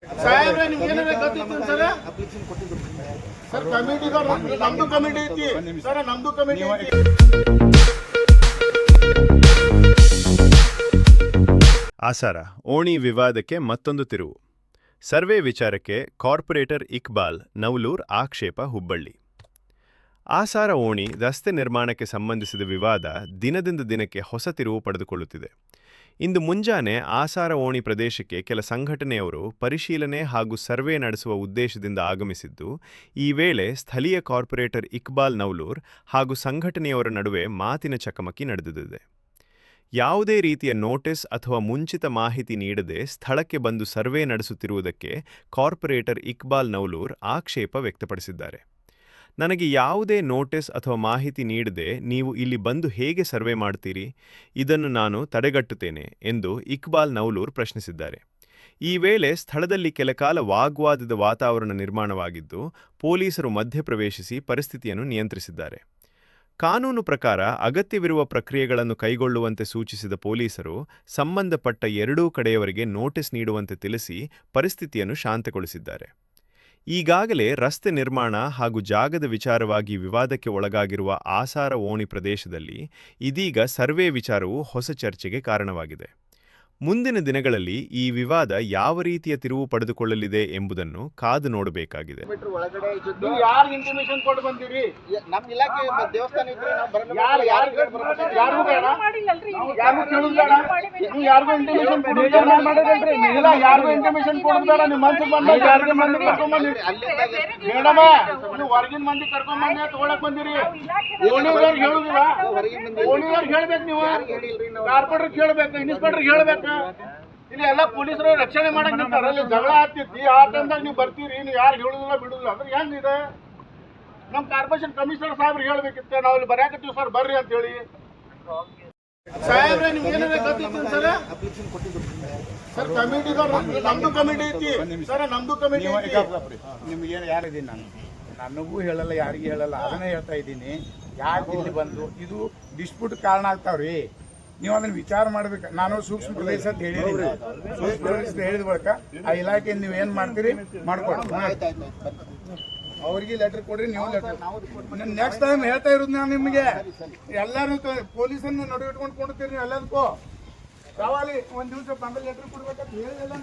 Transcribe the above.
ಸಾಹೇಬ್ರೆ ನಿಮ್ಗೆ ಏನಾರ ಗೊತ್ತಿತ್ತು ಸರ್? ಸರ್ ಕಮಿಟಿದವ್ರು ನಮ್ದು ಕಮಿಟಿ ಐತಿ ಸರ್, ನಮ್ದು ಕಮಿಟಿ ಐತಿ. ಆಸಾರ ಓಣಿ ವಿವಾದಕ್ಕೆ ಮತ್ತೊಂದು ತಿರುವು. ಸರ್ವೆ ವಿಚಾರಕ್ಕೆ ಕಾರ್ಪೊರೇಟರ್ ಇಕ್ಬಾಲ್ ನವಲೂರ್ ಆಕ್ಷೇಪ ಹುಬ್ಬಳ್ಳಿ. ಆಸಾರ ಓಣಿ ರಸ್ತೆ ನಿರ್ಮಾಣಕ್ಕೆ ಸಂಬಂಧಿಸಿದ ವಿವಾದ ದಿನದಿಂದ ದಿನಕ್ಕೆ ಹೊಸ ತಿರುವು ಪಡೆದುಕೊಳ್ಳುತ್ತಿದೆ. ಇಂದು ಮುಂಜಾನೆ ಆಸಾರ ಓಣಿ ಪ್ರದೇಶಕ್ಕೆ ಕೆಲ ಸಂಘಟನೆಯವರು ಪರಿಶೀಲನೆ ಹಾಗೂ ಸರ್ವೆ ನಡೆಸುವ ಉದ್ದೇಶದಿಂದ ಆಗಮಿಸಿದ್ದು, ಈ ವೇಳೆ ಸ್ಥಳೀಯ ಕಾರ್ಪೊರೇಟರ್ ಇಕ್ಬಾಲ್ ನವಲೂರ್ ಹಾಗೂ ಸಂಘಟನೆಯವರ ನಡುವೆ ಮಾತಿನ ಚಕಮಕಿ ನಡೆದಿದೆ. ಯಾವುದೇ ರೀತಿಯ ನೋಟಿಸ್ ಅಥವಾ ಮುಂಚಿತ ಮಾಹಿತಿ ನೀಡದೆ ಸ್ಥಳಕ್ಕೆ ಬಂದು ಸರ್ವೆ ನಡೆಸುತ್ತಿರುವುದಕ್ಕೆ ಕಾರ್ಪೊರೇಟರ್ ಇಕ್ಬಾಲ್ ನವಲೂರ್ ಆಕ್ಷೇಪ ವ್ಯಕ್ತಪಡಿಸಿದ್ದಾರೆ. ನನಗೆ ಯಾವುದೇ ನೋಟಿಸ್ ಅಥವಾ ಮಾಹಿತಿ ನೀಡದೆ ನೀವು ಇಲ್ಲಿ ಬಂದು ಹೇಗೆ ಸರ್ವೆ ಮಾಡ್ತೀರಿ? ಇದನ್ನು ನಾನು ತಡೆಗಟ್ಟುತ್ತೇನೆ ಎಂದು ಇಕ್ಬಾಲ್ ನವಲೂರ್ ಪ್ರಶ್ನಿಸಿದ್ದಾರೆ. ಈ ವೇಳೆ ಸ್ಥಳದಲ್ಲಿ ಕೆಲಕಾಲ ವಾಗ್ವಾದದ ವಾತಾವರಣ ನಿರ್ಮಾಣವಾಗಿದ್ದು, ಪೊಲೀಸರು ಮಧ್ಯಪ್ರವೇಶಿಸಿ ಪರಿಸ್ಥಿತಿಯನ್ನು ನಿಯಂತ್ರಿಸಿದ್ದಾರೆ. ಕಾನೂನು ಪ್ರಕಾರ ಅಗತ್ಯವಿರುವ ಪ್ರಕ್ರಿಯೆಗಳನ್ನು ಕೈಗೊಳ್ಳುವಂತೆ ಸೂಚಿಸಿದ ಪೊಲೀಸರು ಸಂಬಂಧಪಟ್ಟ ಎರಡೂ ಕಡೆಯವರಿಗೆ ನೋಟಿಸ್ ನೀಡುವಂತೆ ತಿಳಿಸಿ ಪರಿಸ್ಥಿತಿಯನ್ನು ಶಾಂತಗೊಳಿಸಿದ್ದಾರೆ. ಈಗಾಗಲೇ ರಸ್ತೆ ನಿರ್ಮಾಣ ಹಾಗೂ ಜಾಗದ ವಿಚಾರವಾಗಿ ವಿವಾದಕ್ಕೆ ಒಳಗಾಗಿರುವ ಆಸಾರ ಓಣಿ ಪ್ರದೇಶದಲ್ಲಿ ಇದೀಗ ಸರ್ವೆ ವಿಚಾರವು ಹೊಸ ಚರ್ಚೆಗೆ ಕಾರಣವಾಗಿದೆ. ಮುಂದಿನ ದಿನಗಳಲ್ಲಿ ಈ ವಿವಾದ ಯಾವ ರೀತಿಯ ತಿರುವು ಪಡೆದುಕೊಳ್ಳಲಿದೆ ಎಂಬುದನ್ನು ಕಾದು ನೋಡಬೇಕಾಗಿದೆ. ಯಾರು ಇಂಟಿಮೇಷನ್ ಕೊಟ್ಟು ಬಂದಿರಿ? ನಮ್ಮ ಇಲಾಖೆ ದೇವಸ್ಥಾನ ಇದ್ರೆ ನಾವು ಬರಲ್ಲ. ಯಾರಿಗೂ ಕೇಳುವುದಿಲ್ಲ. ನೀವು ಯಾರಿಗೂ ಇಂಟಿಮೇಷನ್ ಕೊಡುವುದಿಲ್ಲ. ಇಲ್ಲ, ಯಾರಿಗೂ ಇಂಟಿಮೇಷನ್ ಕೊಡುವುದಿಲ್ಲ. ನಿಮ್ಮ ಮನ್ಸಿಗೆ ಬಂದಾಗ ಯಾರಿಗೆ ಮಂದಿ ಕರ್ಕೊಂಡ್ಬಂದಿರಿ ಮೇಡಮ, ನೀವು ಹೊರಗಿನ ಮಂದಿ ಕರ್ಕೊಂಡ್ಬಂದಿ ತಗೊಳಕ್ ಬಂದಿರಿ. ಓಣಿಯವ್ರಿಗೆ ಹೇಳುದಿಲ್ಲ. ಓಣಿಯವ್ರಿಗೆ ಹೇಳ್ಬೇಕು, ನೀವು ಕಾರ್ಪೊರೇಟರ್ ಹೇಳ್ಬೇಕು, ಇನ್ಸ್ಪೆಕ್ಟರ್ ಹೇಳ್ಬೇಕು. ಇಲ್ಲಿ ಎಲ್ಲ ಪೊಲೀಸರು ರಕ್ಷಣೆ ಮಾಡಕ್ ನಿಂತಾರ. ಅಲ್ಲಿ ಜಗಳ ಆಗ್ತಿರ್ತಿ, ಆ ಟೈಮ್ದಾಗ ನೀವು ಬರ್ತೀರಿ, ನೀವು ಯಾರು ಹೇಳುದಿಲ್ಲ ಬಿಡುದಿಲ್ಲ ಅಂದ್ರೆ ಹೆಂಗಿದೆ? ನಮ್ಮ ಕಾರ್ಪೊರೇಷನ್ ಕಮಿಷನರ್ ಸಾಹೇಬ್ರಿಗೆ ಹೇಳ್ಬೇಕಿತ್ತು, ನಾವು ಇಲ್ಲಿ ಬರ್ಯಾಕತ್ತೀವಿ ಸರ್ ಬರ್ರಿ ಅಂತ ಹೇಳಿ. ಸಾಹೇಬ್ರೆ ನಿಮ್ಗೆ ಏನಾರ ಗೊತ್ತಿತ್ತು ಸರ್? ಸರ್ ಕಮಿಟಿದವ್ರು ನಮ್ದು ಕಮಿಟಿ ಐತಿ ಸರ್, ನಮ್ದು ಕಮಿಟಿ ಐತಿ. ನಿಮ್ಗೇನು ಯಾರಿದ್ದೀನಿ ನಾನು? ನನಗೂ ಹೇಳಲ್ಲ, ಯಾರಿಗೂ ಹೇಳಲ್ಲ. ಅದನ್ನೇ ಹೇಳ್ತಾ ಇದ್ದೀನಿ. ಯಾಕೆ ಇಲ್ಲಿ ಬಂದು ಇದು ಡಿಸ್ಪ್ಯೂಟ್ ಕಾರಣ ಆಗ್ತಾವ್ರಿ. ನೀವು ಅದನ್ನ ವಿಚಾರ ಮಾಡ್ಬೇಕು. ನಾನು ಸೂಕ್ಷ್ಮ ಪ್ರದೇಶ ಅಂತ ಹೇಳಿದ್ದೀನಿ. ಸೂಕ್ಷ್ಮ ಪ್ರದೇಶ ಹೇಳಿದ ಬಳಿಕ ಆ ಇಲಾಖೆಯಿಂದ ನೀವು ಏನು ಮಾಡ್ತೀರಿ ಮಾಡ್ಕೊಡಿ. ಅವ್ರಿಗೆ ಲೆಟರ್ ಕೊಡ್ರಿ, ನೀವು ಲೆಟರ್. ನೆಕ್ಸ್ಟ್ ಟೈಮ್ ಹೇಳ್ತಾ ಇರೋದು ನಾನು ನಿಮಗೆ, ಎಲ್ಲರೂ ಪೊಲೀಸನ್ನು ನಡುವೆ ಇಟ್ಕೊಂಡು ಕೊಡ್ತೀರಿ ನೀವು ಎಲ್ಲದಕ್ಕೂ. ಸವಾಲಿ ಒಂದು ದಿವಸ ಬಂದು ಲೆಟರ್ ಕೊಡ್ಬೇಕಂತ ಹೇಳಿಲ್ಲ.